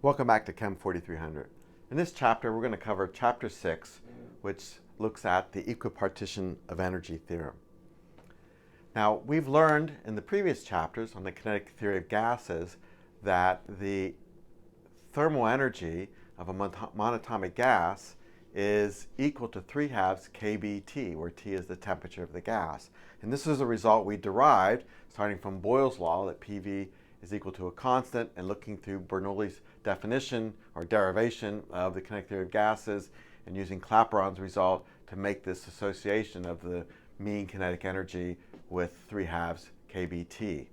Welcome back to Chem 4300. In this chapter, we're going to cover Chapter 6, which looks at the equipartition of energy theorem. Now, we've learned in the previous chapters on the kinetic theory of gases that the thermal energy of a monatomic gas is equal to 3/2 kBT, where T is the temperature of the gas. And this is a result we derived starting from Boyle's law that PV is equal to a constant, and looking through Bernoulli's definition or derivation of the kinetic theory of gases and using Clapeyron's result to make this association of the mean kinetic energy with 3/2 kBT.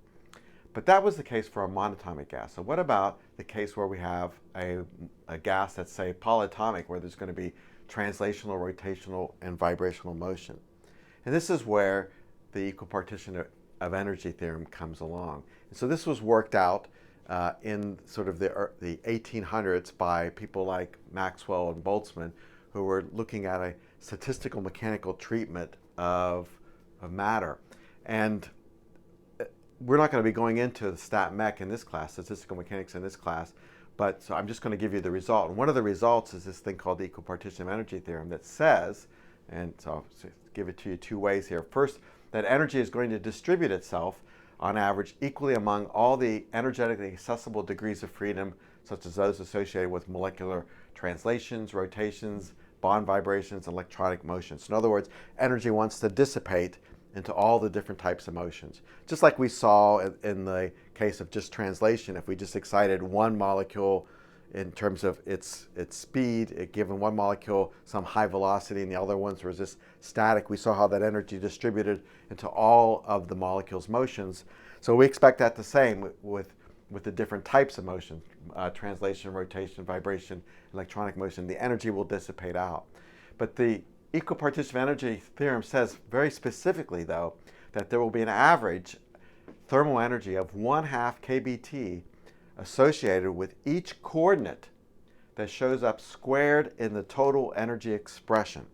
But that was the case for a monatomic gas. So what about the case where we have a gas that's, say, polyatomic, where there's going to be translational, rotational, and vibrational motion? And this is where the equipartition of energy theorem comes along. And so this was worked out in sort of the 1800s by people like Maxwell and Boltzmann, who were looking at a statistical mechanical treatment of matter. And we're not going to be going into the stat mech in this class, statistical mechanics in this class, but so I'm just going to give you the result. And one of the results is this thing called the equipartition of energy theorem that says, and so I'll give it to you two ways here. First, that energy is going to distribute itself on average equally among all the energetically accessible degrees of freedom, such as those associated with molecular translations, rotations, bond vibrations, electronic motions. In other words, energy wants to dissipate into all the different types of motions. Just like we saw in the case of just translation, if we just excited one molecule in terms of its speed, given one molecule some high velocity and the other ones were just static, we saw how that energy distributed into all of the molecules' motions. So we expect that the same with the different types of motion, translation, rotation, vibration, electronic motion. The energy will dissipate out. But the equipartition of energy theorem says very specifically, though, that there will be an average thermal energy of 1/2 kBT associated with each coordinate that shows up squared in the total energy expression.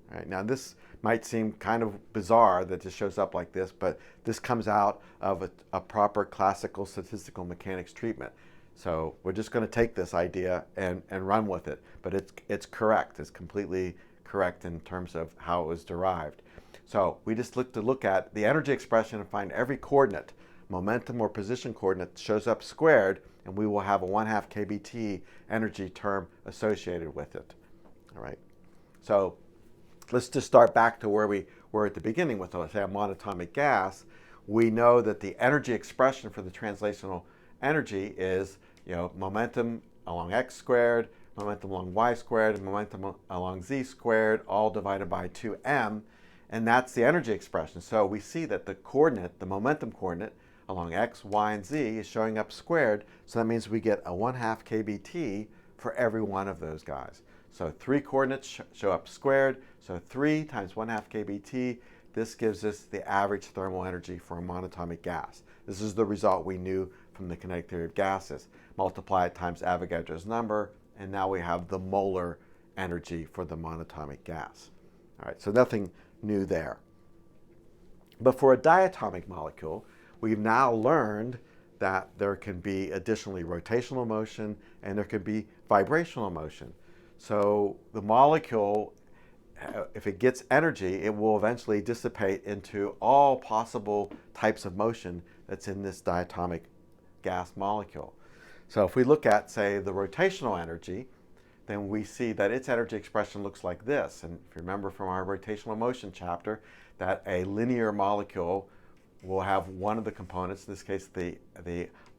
All right, now this might seem kind of bizarre that this shows up like this, but this comes out of a proper classical statistical mechanics treatment. So we're just going to take this idea and run with it, but it's correct. It's completely correct in terms of how it was derived. So we just look at the energy expression and find every coordinate, momentum or position coordinate, shows up squared, and we will have a 1/2 kBT energy term associated with it. All right. So let's just start back to where we were at the beginning with, let's say, a monatomic gas. We know that the energy expression for the translational energy is, momentum along x squared, momentum along y squared, and momentum along z squared, all divided by 2m, and that's the energy expression. So we see that the coordinate, the momentum coordinate, along x, y, and z is showing up squared, so that means we get a 1/2 kBT for every one of those guys. So 3 coordinates show up squared, so 3 times 1/2 kBT, this gives us the average thermal energy for a monatomic gas. This is the result we knew from the kinetic theory of gases. Multiply it times Avogadro's number, and now we have the molar energy for the monatomic gas. All right, so nothing new there. But for a diatomic molecule, we've now learned that there can be additionally rotational motion and there can be vibrational motion. So the molecule, if it gets energy, it will eventually dissipate into all possible types of motion that's in this diatomic gas molecule. So if we look at, say, the rotational energy, then we see that its energy expression looks like this. And if you remember from our rotational motion chapter, that a linear molecule will have one of the components, in this case the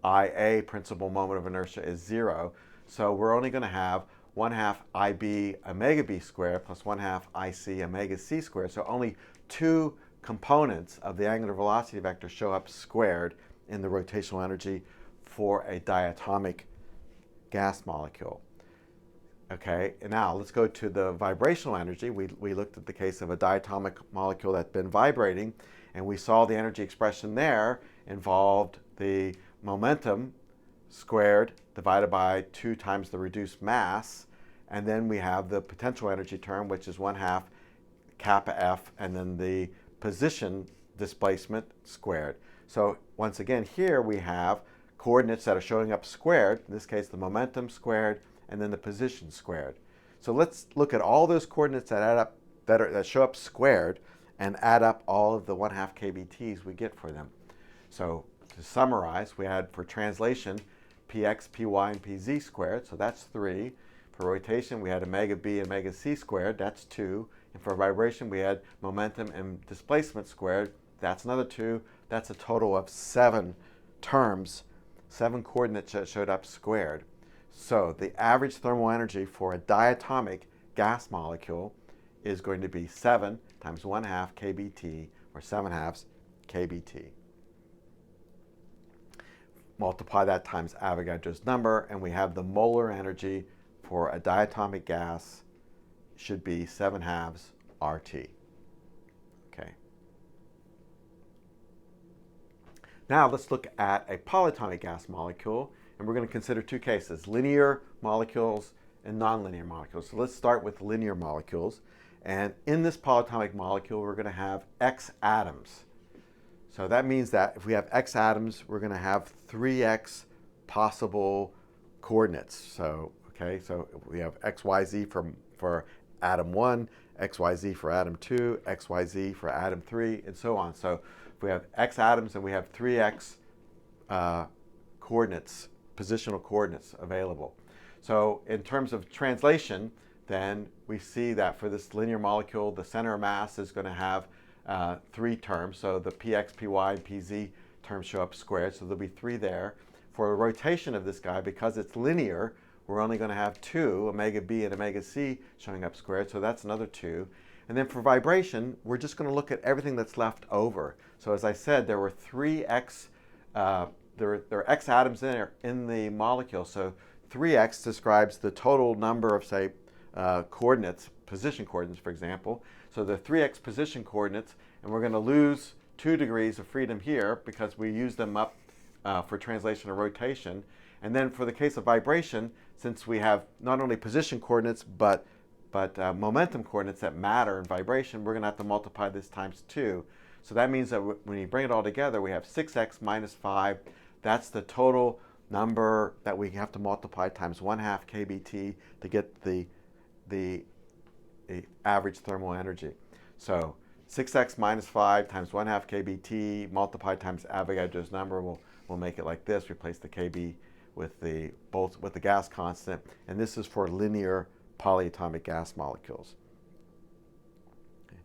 IA, principal moment of inertia, is 0. So we're only going to have 1/2 IB omega B squared plus 1/2 IC omega C squared. So only 2 components of the angular velocity vector show up squared in the rotational energy for a diatomic gas molecule. Okay, and now let's go to the vibrational energy. We looked at the case of a diatomic molecule that's been vibrating, and we saw the energy expression there involved the momentum squared divided by 2 times the reduced mass, and then we have the potential energy term, which is 1/2 kappa F, and then the position displacement squared. So once again, here we have coordinates that are showing up squared, in this case the momentum squared, and then the position squared. So let's look at all those coordinates that add up, that show up squared, and add up all of the 1/2 kBTs we get for them. So to summarize, we had for translation px, py, and pz squared, so that's 3. For rotation, we had omega b and omega c squared, that's 2. And for vibration, we had momentum and displacement squared, that's another 2. That's a total of 7 terms, 7 coordinates that showed up squared. So the average thermal energy for a diatomic gas molecule is going to be 7 times 1/2 kBT, or 7/2 kBT. Multiply that times Avogadro's number, and we have the molar energy for a diatomic gas should be 7/2 RT. Okay. Now let's look at a polyatomic gas molecule, and we're going to consider 2 cases, linear molecules and nonlinear molecules. So let's start with linear molecules. And in this polyatomic molecule, we're going to have X atoms. So that means that if we have X atoms, we're going to have 3X possible coordinates. So, okay, so we have XYZ for atom 1, XYZ for atom 2, XYZ for atom 3, and so on. So if we have X atoms and we have 3X coordinates, positional coordinates available. So in terms of translation, then we see that for this linear molecule, the center of mass is going to have 3 terms. So the px, py, and pz terms show up squared, so there'll be 3 there. For a rotation of this guy, because it's linear, we're only going to have 2, omega b and omega c, showing up squared, so that's another 2. And then for vibration, we're just going to look at everything that's left over. So as I said, there were 3x, there are x atoms in the molecule, so 3x describes the total number of, say, coordinates, position coordinates, for example. So the 3x position coordinates, and we're going to lose 2 degrees of freedom here because we use them up for translation or rotation. And then for the case of vibration, since we have not only position coordinates but momentum coordinates that matter in vibration, we're going to have to multiply this times 2. So that means that when you bring it all together, we have 6x minus 5. That's the total number that we have to multiply times 1/2 kBT to get the average thermal energy. So 6x minus 5 times 1/2 kBT multiplied times Avogadro's number will make it like this. Replace the kb with the gas constant, and this is for linear polyatomic gas molecules. Okay.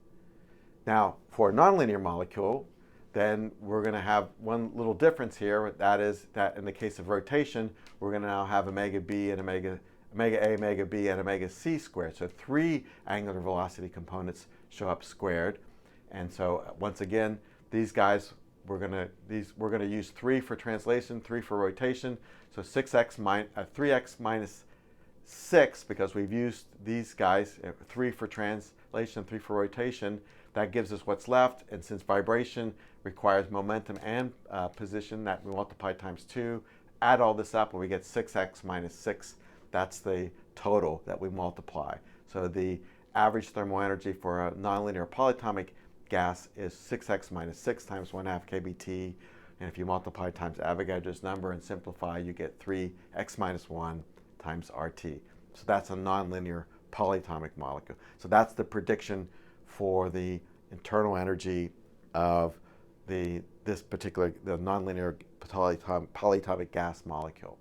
Now for a nonlinear molecule, then we're going to have one little difference here. That is that in the case of rotation, we're going to now have omega b and omega A, omega b, and omega c squared. So 3 angular velocity components show up squared. And so once again, these guys, we're going to use 3 for translation, 3 for rotation. So 3x minus 6, because we've used these guys, 3 for translation, 3 for rotation. That gives us what's left. And since vibration requires momentum and position, that we multiply times 2. Add all this up and we get 6x minus 6. That's the total that we multiply. So the average thermal energy for a nonlinear polyatomic gas is 6x minus 6 times 1/2 kBT. And if you multiply times Avogadro's number and simplify, you get 3x minus 1 times RT. So that's a nonlinear polyatomic molecule. So that's the prediction for the internal energy of the nonlinear polyatomic gas molecule.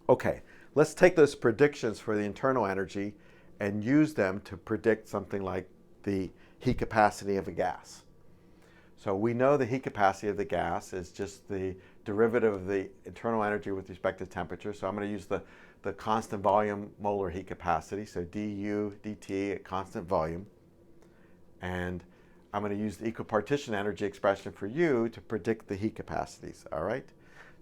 Okay, let's take those predictions for the internal energy and use them to predict something like the heat capacity of a gas. So we know the heat capacity of the gas is just the derivative of the internal energy with respect to temperature. So I'm going to use the constant volume molar heat capacity, so du dt at constant volume. And I'm going to use the equipartition energy expression for U to predict the heat capacities, all right?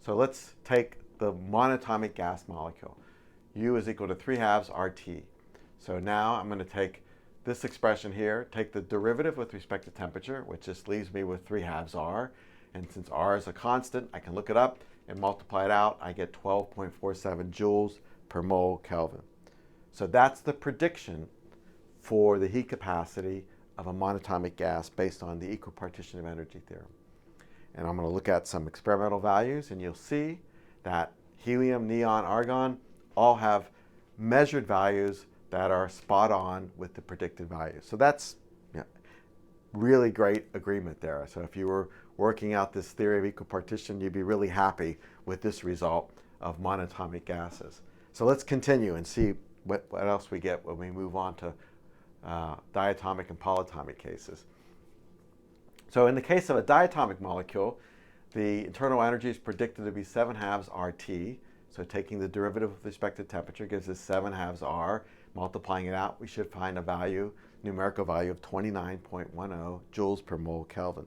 So let's take the monatomic gas molecule. U is equal to 3/2 RT. So now I'm going to take this expression here, take the derivative with respect to temperature, which just leaves me with 3/2 R. And since R is a constant, I can look it up and multiply it out. I get 12.47 joules per mole Kelvin. So that's the prediction for the heat capacity of a monatomic gas based on the equipartition of energy theorem. And I'm going to look at some experimental values, and you'll see that helium, neon, argon all have measured values that are spot on with the predicted values. So that's really great agreement there. So if you were working out this theory of equipartition, you'd be really happy with this result of monatomic gases. So let's continue and see what else we get when we move on to diatomic and polyatomic cases. So in the case of a diatomic molecule, the internal energy is predicted to be 7/2 RT. So taking the derivative with respect to temperature gives us 7/2 R. Multiplying it out, we should find a value, numerical value of 29.10 joules per mole Kelvin.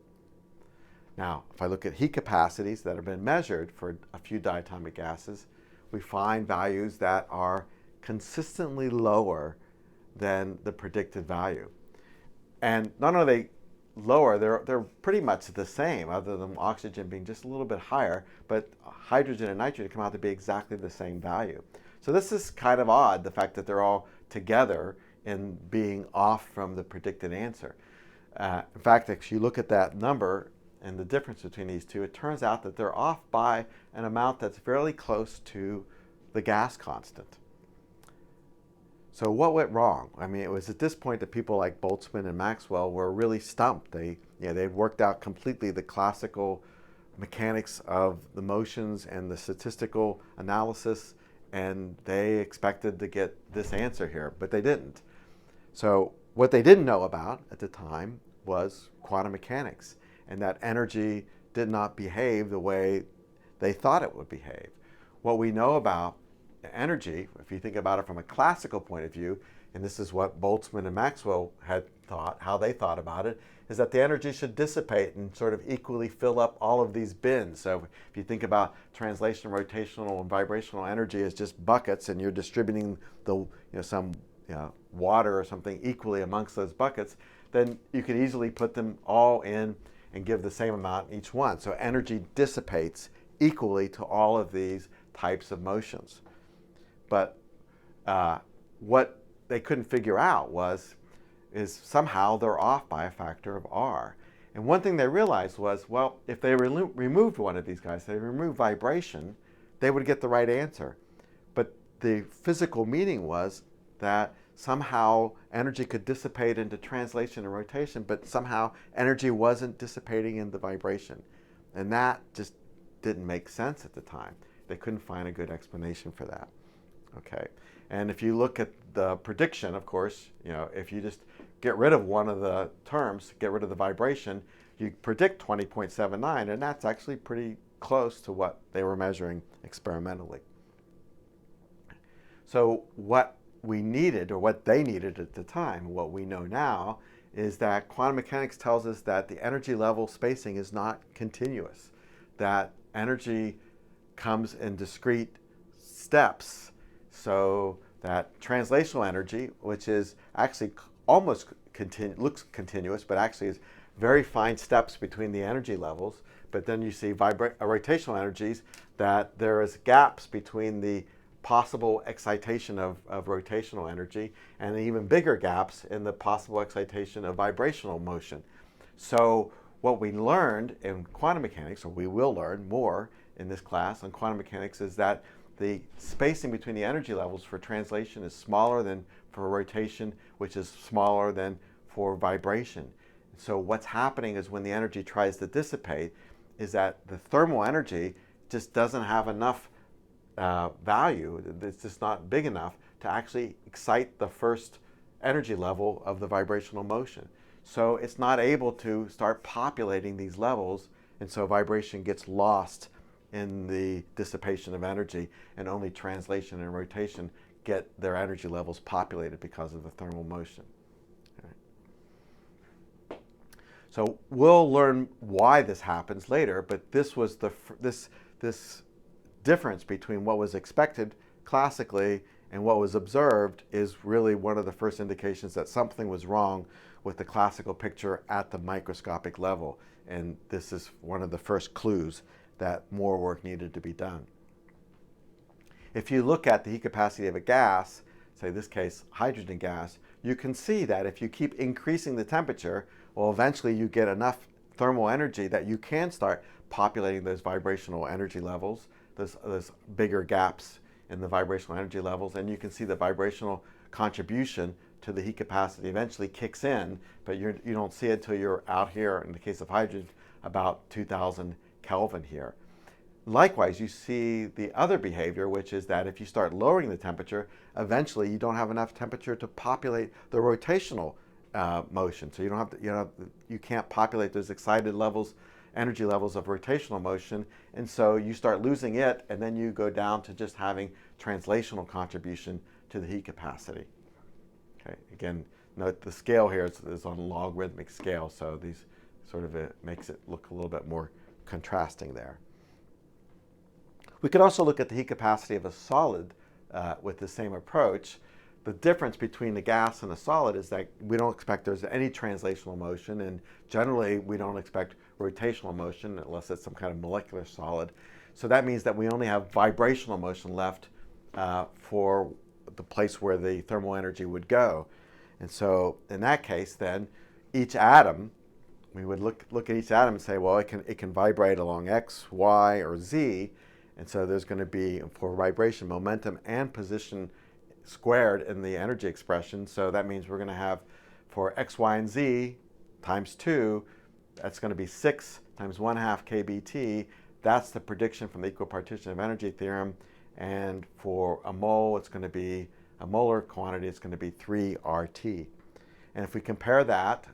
Now, if I look at heat capacities that have been measured for a few diatomic gases, we find values that are consistently lower than the predicted value. And not only are they lower, they're pretty much the same, other than oxygen being just a little bit higher, but hydrogen and nitrogen come out to be exactly the same value. So this is kind of odd, the fact that they're all together in being off from the predicted answer. In fact, if you look at that number and the difference between these two, it turns out that they're off by an amount that's fairly close to the gas constant. So what went wrong? I mean, it was at this point that people like Boltzmann and Maxwell were really stumped. They'd worked out completely the classical mechanics of the motions and the statistical analysis, and they expected to get this answer here, but they didn't. So what they didn't know about at the time was quantum mechanics, and that energy did not behave the way they thought it would behave. What we know about energy, if you think about it from a classical point of view, and this is what Boltzmann and Maxwell had thought, how they thought about it, is that the energy should dissipate and sort of equally fill up all of these bins. So if you think about translation, rotational, and vibrational energy as just buckets, and you're distributing some water or something equally amongst those buckets, then you could easily put them all in and give the same amount in each one. So energy dissipates equally to all of these types of motions. But what they couldn't figure out is somehow they're off by a factor of R. And one thing they realized was, well, if they removed one of these guys, they removed vibration, they would get the right answer. But the physical meaning was that somehow energy could dissipate into translation and rotation, but somehow energy wasn't dissipating in the vibration. And that just didn't make sense at the time. They couldn't find a good explanation for that. Okay, and if you look at the prediction, of course, if you just get rid of one of the terms, get rid of the vibration, you predict 20.79, and that's actually pretty close to what they were measuring experimentally. So what we needed, or what they needed at the time, what we know now, is that quantum mechanics tells us that the energy level spacing is not continuous, that energy comes in discrete steps. So that translational energy, which is actually almost looks continuous, but actually is very fine steps between the energy levels. But then you see rotational energies, that there is gaps between the possible excitation of rotational energy and even bigger gaps in the possible excitation of vibrational motion. So what we learned in quantum mechanics, or we will learn more in this class on quantum mechanics, is that the spacing between the energy levels for translation is smaller than for rotation, which is smaller than for vibration. So what's happening is when the energy tries to dissipate, is that the thermal energy just doesn't have enough value. It's just not big enough to actually excite the first energy level of the vibrational motion. So it's not able to start populating these levels, and so vibration gets lost in the dissipation of energy, and only translation and rotation get their energy levels populated because of the thermal motion. Right. So we'll learn why this happens later, but this was this difference between what was expected classically and what was observed is really one of the first indications that something was wrong with the classical picture at the microscopic level, and this is one of the first clues that more work needed to be done. If you look at the heat capacity of a gas, say in this case hydrogen gas, you can see that if you keep increasing the temperature, well, eventually you get enough thermal energy that you can start populating those vibrational energy levels, those bigger gaps in the vibrational energy levels, and you can see the vibrational contribution to the heat capacity eventually kicks in, but you don't see it until you're out here, in the case of hydrogen, about 2000 Kelvin here. Likewise, you see the other behavior, which is that if you start lowering the temperature, eventually you don't have enough temperature to populate the rotational motion. So you can't populate those excited levels, energy levels of rotational motion, and so you start losing it, and then you go down to just having translational contribution to the heat capacity. Okay, again, note the scale here is on a logarithmic scale, so these sort of makes it look a little bit more contrasting there. We could also look at the heat capacity of a solid with the same approach. The difference between a gas and a solid is that we don't expect there's any translational motion, and generally we don't expect rotational motion unless it's some kind of molecular solid. So that means that we only have vibrational motion left for the place where the thermal energy would go. And so in that case, then, each atom, we would look at each atom and say, well, it can vibrate along X, Y, or Z. And so there's going to be, for vibration, momentum and position squared in the energy expression. So that means we're going to have, for X, Y, and Z times 2, that's going to be 6 times 1/2 kBT. That's the prediction from the equipartition of energy theorem. And for a mole, it's going to be a molar quantity, it's going to be 3 RT. And if we compare that,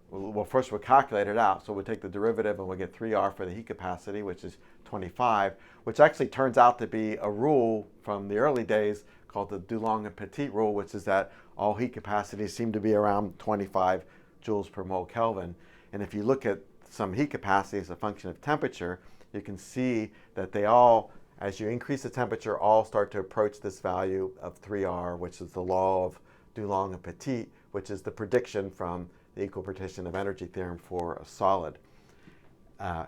well, first we'll calculate it out. So we'll take the derivative and we'll get 3R for the heat capacity, which is 25, which actually turns out to be a rule from the early days called the Dulong and Petit rule, which is that all heat capacities seem to be around 25 joules per mole Kelvin. And if you look at some heat capacity as a function of temperature, you can see that they all, as you increase the temperature, all start to approach this value of 3R, which is the law of Dulong and Petit, which is the prediction from the equipartition of energy theorem for a solid.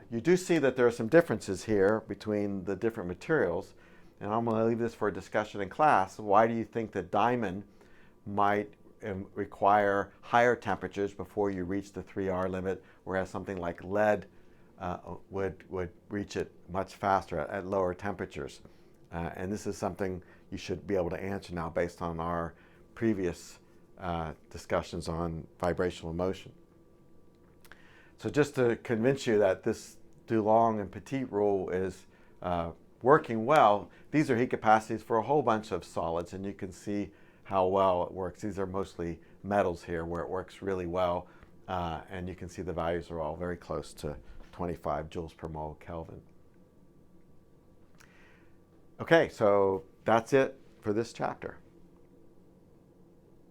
You do see that there are some differences here between the different materials, and I'm going to leave this for a discussion in class. Why do you think that diamond might require higher temperatures before you reach the 3R limit, whereas something like lead would reach it much faster at lower temperatures? And this is something you should be able to answer now based on our previous discussions on vibrational motion. So just to convince you that this Dulong and Petit rule is working well, these are heat capacities for a whole bunch of solids, and you can see how well it works. These are mostly metals here where it works really well, and you can see the values are all very close to 25 joules per mole Kelvin. Okay, so that's it for this chapter.